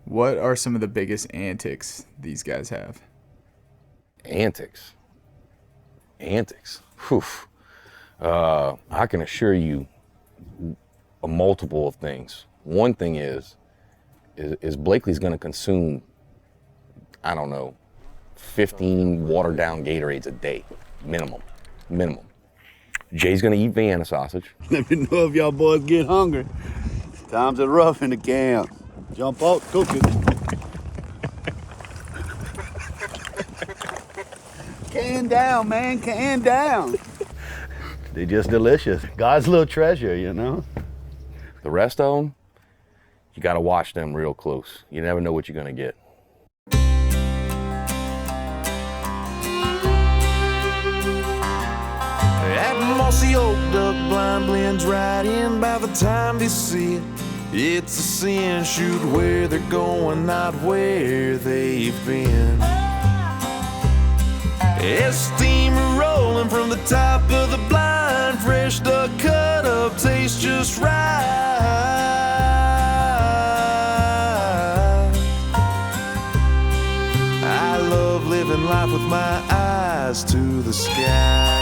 What are some of the biggest antics these guys have? Antics. Whew. I can assure you a multiple of things. One thing is Blakely's gonna consume, I don't know, 15 watered down Gatorades a day, minimum. Jay's gonna eat Vienna sausage. Let me know if y'all boys get hungry. Times are rough in the camp. Jump out, cook it. Can down, man, can down. They're just delicious. God's little treasure, you know? The rest of them, you gotta watch them real close. You never know what you're gonna get. That mossy old duck blind blends right in by the time they see it. It's a sin, shoot where they're going, not where they've been. There's steam rolling from the top of the blind, fresh duck cut up, tastes just right. I love living life with my eyes to the sky.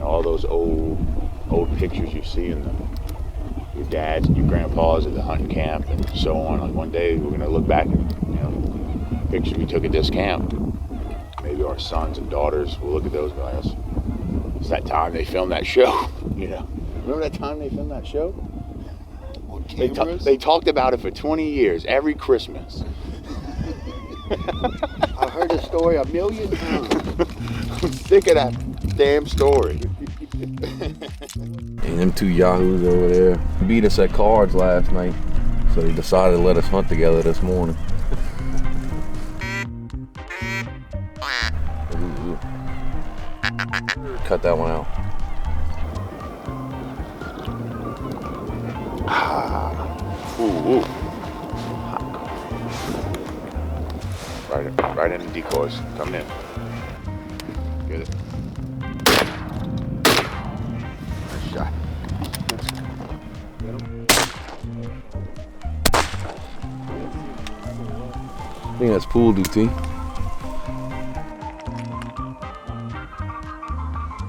All those old pictures you see in your dads and your grandpas at the hunting camp and so on. Like one day we're gonna look back at pictures we took at this camp. Maybe our sons and daughters will look at those guys. It's that time they filmed that show. Remember that time they filmed that show? They talked about it for 20 years every Christmas. I heard the story a million times. I'm sick of that damn story. And them two yahoos over there beat us at cards last night, so they decided to let us hunt together this morning. Ooh. Cut that one out. Ooh. Right in the decoys. Coming in. Get it. Nice shot. I think that's pool duty.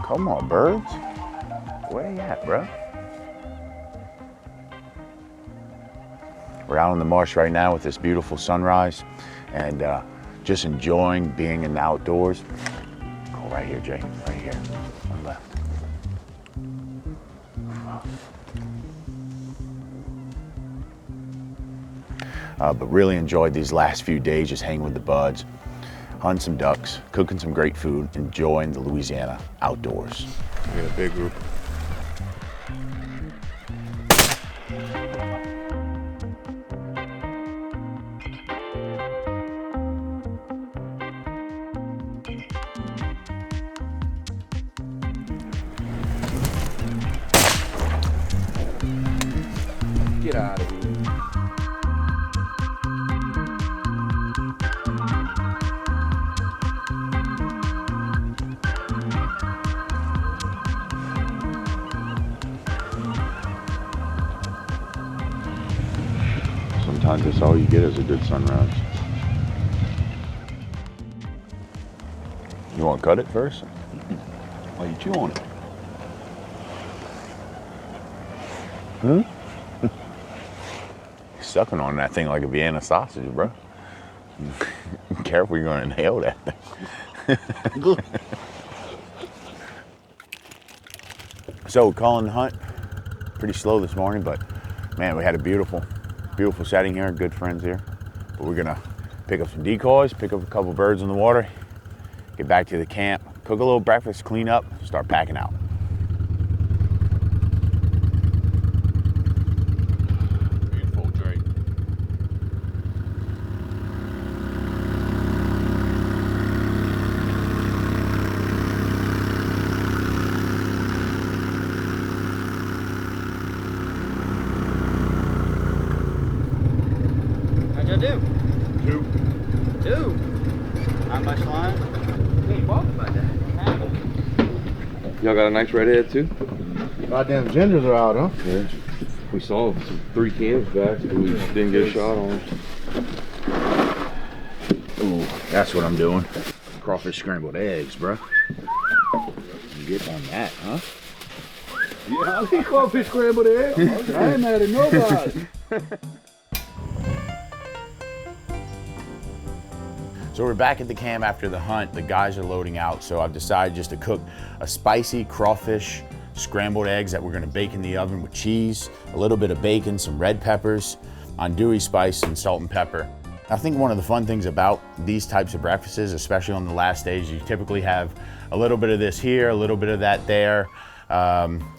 Come on, birds. Where you at, bro? We're out on the marsh right now with this beautiful sunrise and just enjoying being in the outdoors. Go right here, Jay. Right here. On the left. But really enjoyed these last few days just hanging with the buds, hunting some ducks, cooking some great food, enjoying the Louisiana outdoors. We got a big group. Get out of here. Sometimes that's all you get is a good sunrise. You want to cut it first? Why you chew on it? You're sucking on that thing like a Vienna sausage, bro. Careful, you're going to inhale that thing. So, calling the hunt, pretty slow this morning, but man, we had a beautiful setting here, good friends here. But we're gonna pick up some decoys, pick up a couple birds in the water, get back to the camp, cook a little breakfast, clean up, start packing out. Beautiful Drake. Y'all got a nice redhead too? Goddamn gingers are out, huh? Yeah. We saw 3 cans back, but we didn't get a shot on them. Ooh, that's what I'm doing. Crawfish scrambled eggs, bro. You get on that, huh? Yeah, I eat crawfish scrambled eggs. I ain't mad at nobody. So we're back at the camp after the hunt. The guys are loading out, so I've decided just to cook a spicy crawfish scrambled eggs that we're gonna bake in the oven with cheese, a little bit of bacon, some red peppers, andouille spice, and salt and pepper. I think one of the fun things about these types of breakfasts, especially on the last stage, you typically have a little bit of this here, a little bit of that there,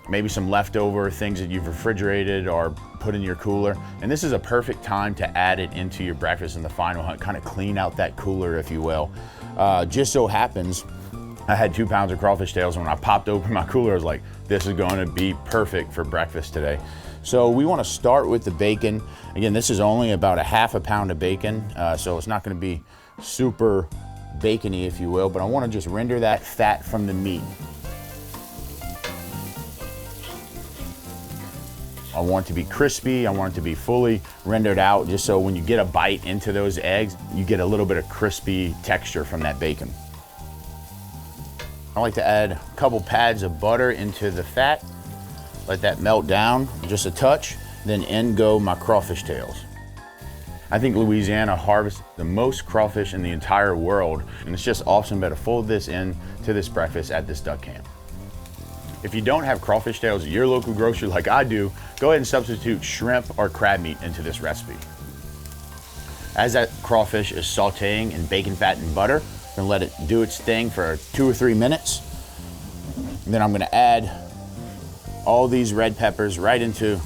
maybe some leftover things that you've refrigerated or put in your cooler. And this is a perfect time to add it into your breakfast in the final hunt, kind of clean out that cooler, if you will. Just so happens, I had 2 pounds of crawfish tails, and when I popped open my cooler, I was like, this is going to be perfect for breakfast today. So we want to start with the bacon. Again, this is only about a half a pound of bacon, so it's not going to be super bacony, if you will, but I want to just render that fat from the meat. I want it to be crispy, I want it to be fully rendered out, just so when you get a bite into those eggs, you get a little bit of crispy texture from that bacon. I like to add a couple pads of butter into the fat, let that melt down just a touch, then in go my crawfish tails. I think Louisiana harvests the most crawfish in the entire world, and it's just awesome to fold this in to this breakfast at this duck camp. If you don't have crawfish tails at your local grocery like I do, go ahead and substitute shrimp or crab meat into this recipe. As that crawfish is sauteing in bacon fat and butter, I'm gonna let it do its thing for 2 or 3 minutes. And then I'm gonna add all these red peppers right into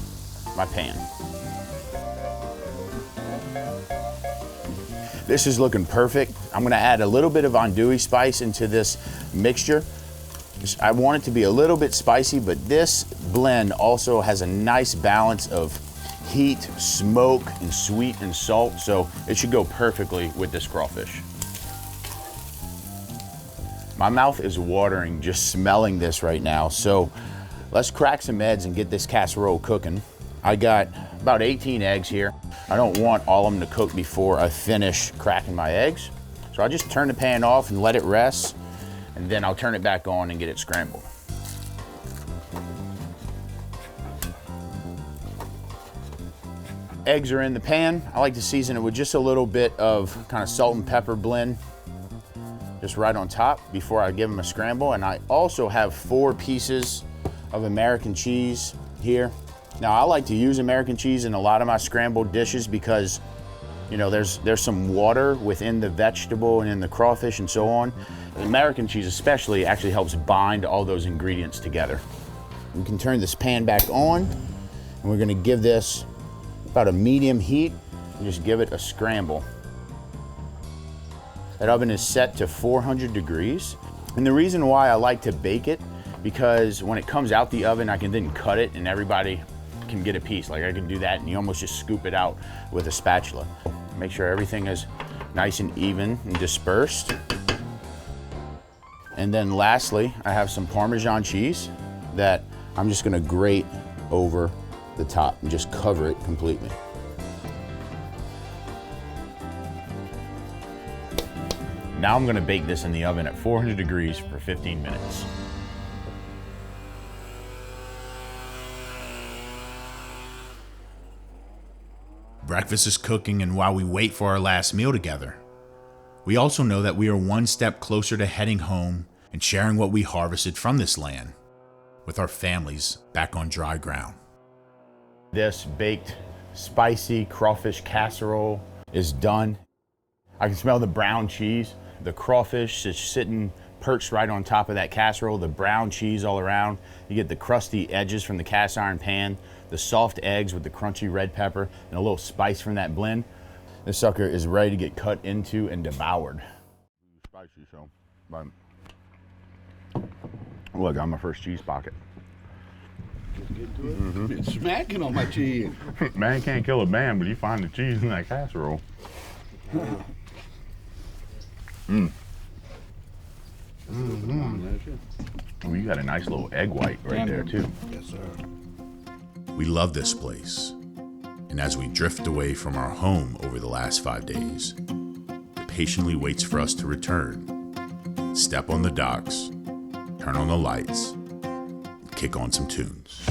my pan. This is looking perfect. I'm gonna add a little bit of andouille spice into this mixture. I want it to be a little bit spicy, but this blend also has a nice balance of heat, smoke, and sweet and salt, so it should go perfectly with this crawfish. My mouth is watering just smelling this right now, so let's crack some eggs and get this casserole cooking. I got about 18 eggs here. I don't want all of them to cook before I finish cracking my eggs, so I just turn the pan off and let it rest, and then I'll turn it back on and get it scrambled. Eggs are in the pan. I like to season it with just a little bit of kind of salt and pepper blend, just right on top before I give them a scramble. And I also have 4 pieces of American cheese here. Now I like to use American cheese in a lot of my scrambled dishes because, you know, there's some water within the vegetable and in the crawfish and so on. American cheese especially actually helps bind all those ingredients together. We can turn this pan back on, and we're gonna give this about a medium heat and just give it a scramble. That oven is set to 400 degrees. And the reason why I like to bake it, because when it comes out the oven, I can then cut it and everybody can get a piece. Like I can do that and you almost just scoop it out with a spatula. Make sure everything is nice and even and dispersed. And then lastly, I have some Parmesan cheese that I'm just gonna grate over the top and just cover it completely. Now I'm gonna bake this in the oven at 400 degrees for 15 minutes. Breakfast is cooking, and while we wait for our last meal together, we also know that we are one step closer to heading home and sharing what we harvested from this land with our families back on dry ground. This baked spicy crawfish casserole is done. I can smell the brown cheese. The crawfish is sitting perched right on top of that casserole, the brown cheese all around. You get the crusty edges from the cast iron pan, the soft eggs with the crunchy red pepper, and a little spice from that blend. This sucker is ready to get cut into and devoured. Spicy, so, but look, I got my first cheese pocket. Get to it. It's smacking on my cheese. Man can't kill a man, but you find the cheese in that casserole. Well, you got a nice little egg white right there too. Yes, sir. We love this place. And as we drift away from our home over the last 5 days, it patiently waits for us to return, step on the docks, turn on the lights, and kick on some tunes.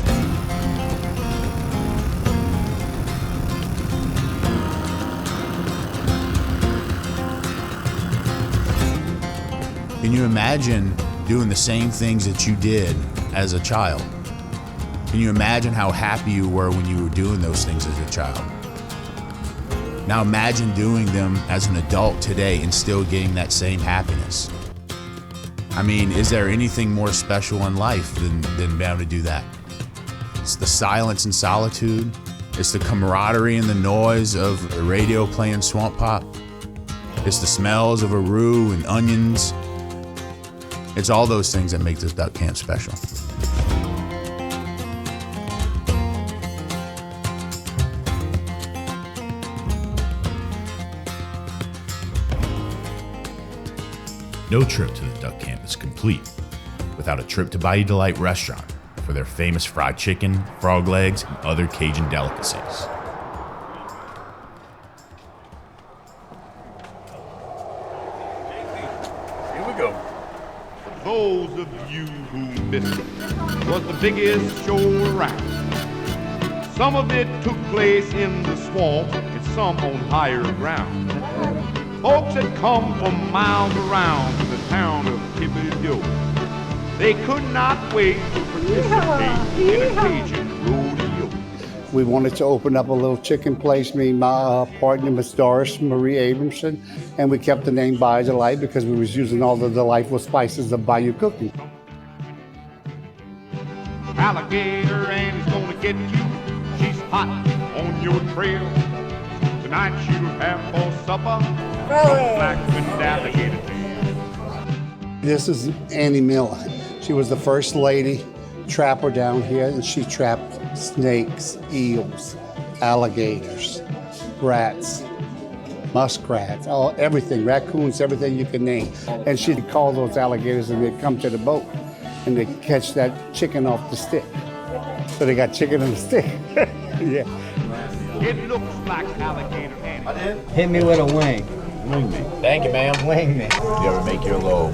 Can you imagine doing the same things that you did as a child? Can you imagine how happy you were when you were doing those things as a child? Now imagine doing them as an adult today and still getting that same happiness. I mean, is there anything more special in life than being able to do that? It's the silence and solitude. It's the camaraderie and the noise of the radio playing Swamp Pop. It's the smells of a roux and onions. It's all those things that make this duck camp special. No trip to the duck camp is complete without a trip to Bayou Delight restaurant for their famous fried chicken, frog legs, and other Cajun delicacies. Here we go. Those of you who missed it, was the biggest show around. Some of it took place in the swamp and some on higher ground. Folks had come from miles around to the town of Thibodeau. They could not wait to participate in a Cajun rodeo. We wanted to open up a little chicken place, me and my partner, Miss Doris Marie Abramson, and we kept the name Bayou Delight because we was using all the delightful spices of Bayou cooking. Alligator and he's gonna get you. She's hot on your trail. Tonight she'll have for supper some black-finned alligator tail. This is Annie Miller. She was the first lady trapper down here, and she trapped snakes, eels, alligators, rats, muskrats, everything, raccoons, everything you can name. And she'd call those alligators and they'd come to the boat and they'd catch that chicken off the stick. So they got chicken on the stick. Yeah. It looks like alligator Annie. Hit me with a wing. Wing me. Thank you, ma'am. Wing me. You ever make your little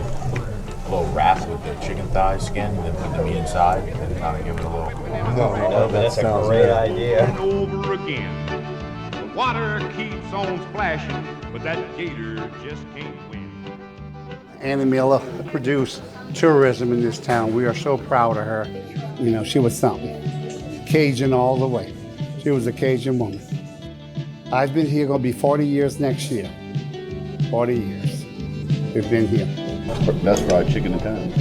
wrap with the chicken thigh skin and then put the meat inside and then kind of give it a little... No, but that's a great idea. And over again. The water keeps on splashing, but that gator just can't win. Annie Miller produced tourism in this town. We are so proud of her. You know, she was something. Cajun all the way. She was a Cajun woman. I've been here, gonna be 40 years next year. 40 years. We've been here. Best fried chicken in town.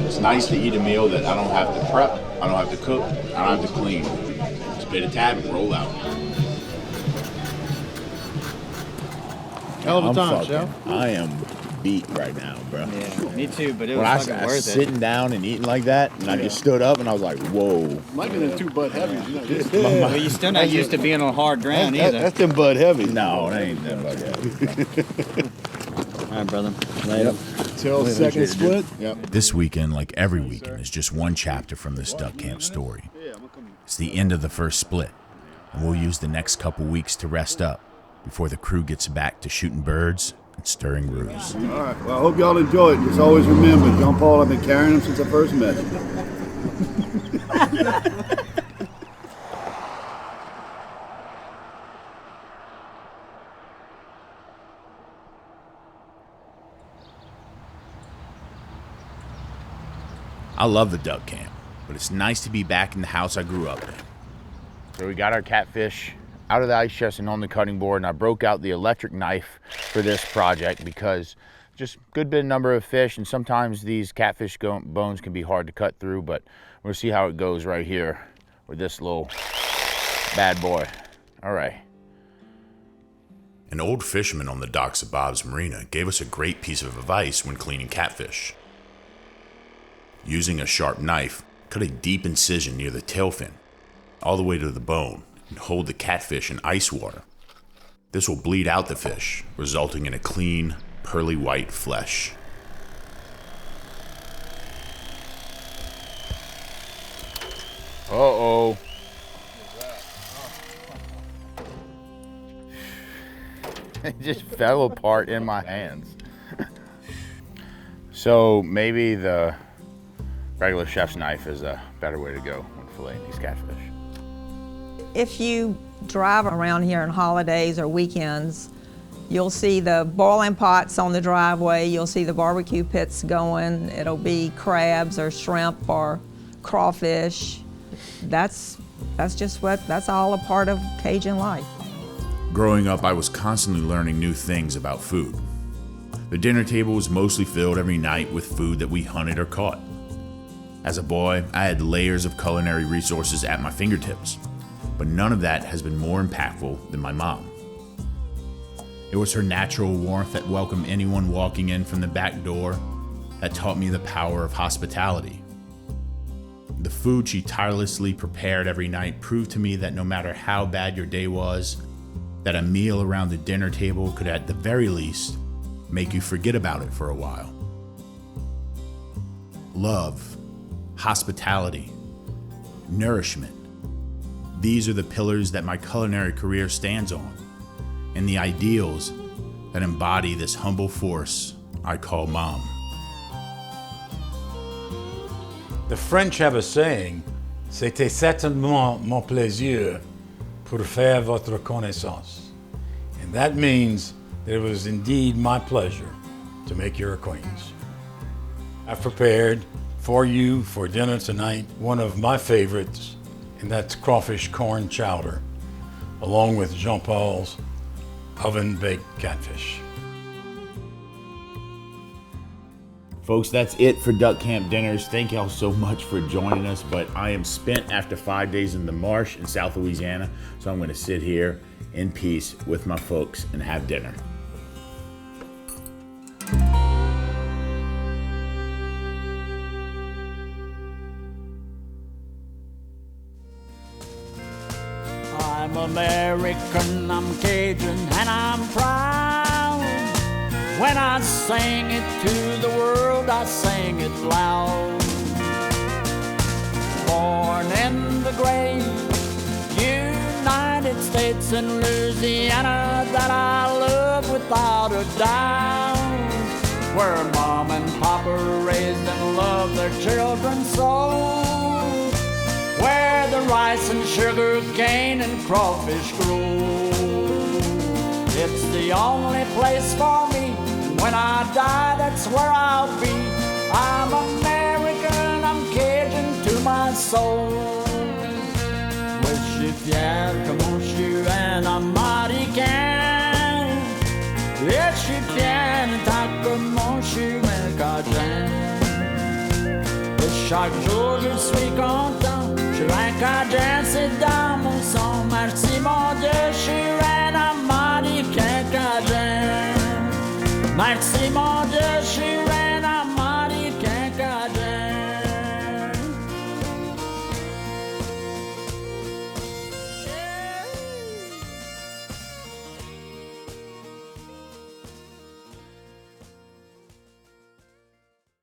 It's nice to eat a meal that I don't have to prep, I don't have to cook, I don't have to clean. Just pay the tab and roll out. Hell of a time, Chef. I am beat right now, bro. Yeah, me too, but it When was I fucking worth it. sitting down and eating like that, and I just stood up and I was like, whoa. Might be them two Bud Heavies. You know, just Well, you're still not used to being on hard ground either. That's them Bud Heavies. No, that ain't them Bud Heavies. All right, brother. Later. till second split. Yep. This weekend, like every weekend, is just one chapter from this duck camp story. It's the end of the first split, and we'll use the next couple weeks to rest up before the crew gets back to shooting birds and stirring roux. All right. Well, I hope y'all enjoy it. Just always remember, John Paul, I've been carrying him since I first met him. I love the duck camp, but it's nice to be back in the house I grew up in. So we got our catfish out of the ice chest and on the cutting board, and I broke out the electric knife for this project because just good bit number of fish, and sometimes these catfish bones can be hard to cut through, but we'll see how it goes right here with this little bad boy. All right. An old fisherman on the docks of Bob's Marina gave us a great piece of advice when cleaning catfish. Using a sharp knife, cut a deep incision near the tail fin, all the way to the bone, and hold the catfish in ice water. This will bleed out the fish, resulting in a clean, pearly white flesh. Uh-oh. It just fell apart in my hands. So maybe the regular chef's knife is a better way to go when filleting these catfish. If you drive around here on holidays or weekends, you'll see the boiling pots on the driveway, you'll see the barbecue pits going, it'll be crabs or shrimp or crawfish. That's all a part of Cajun life. Growing up, I was constantly learning new things about food. The dinner table was mostly filled every night with food that we hunted or caught. As a boy, I had layers of culinary resources at my fingertips, but none of that has been more impactful than my mom. It was her natural warmth that welcomed anyone walking in from the back door that taught me the power of hospitality. The food she tirelessly prepared every night proved to me that no matter how bad your day was, that a meal around the dinner table could at the very least make you forget about it for a while. Love, hospitality, nourishment. These are the pillars that my culinary career stands on, and the ideals that embody this humble force I call Mom. The French have a saying, "C'était certainement mon plaisir pour faire votre connaissance." And that means that it was indeed my pleasure to make your acquaintance. I've prepared for you for dinner tonight one of my favorites, and that's crawfish corn chowder, along with Jean-Paul's oven-baked catfish. Folks, that's it for Duck Camp Dinners. Thank y'all so much for joining us, but I am spent after 5 days in the marsh in South Louisiana, so I'm gonna sit here in peace with my folks and have dinner. I'm American, I'm Cajun, and I'm proud. When I sing it to the world, I sing it loud. Born in the great United States in Louisiana that I love without a doubt. Where mom and papa raised and loved their children so. Where the rice and sugar cane and crawfish grow. It's the only place for me. When I die, that's where I'll be. I'm American, I'm Cajun to my soul. Ouais, je suis fier comme je suis un Américain. Et je suis fier tant comme je suis un Cajun. Et chaque jour je suis content. Je suis un Cajun, c'est dans mon sang. Merci mon Dieu, je suis un Américain Cajun. Merci mon Dieu, je suis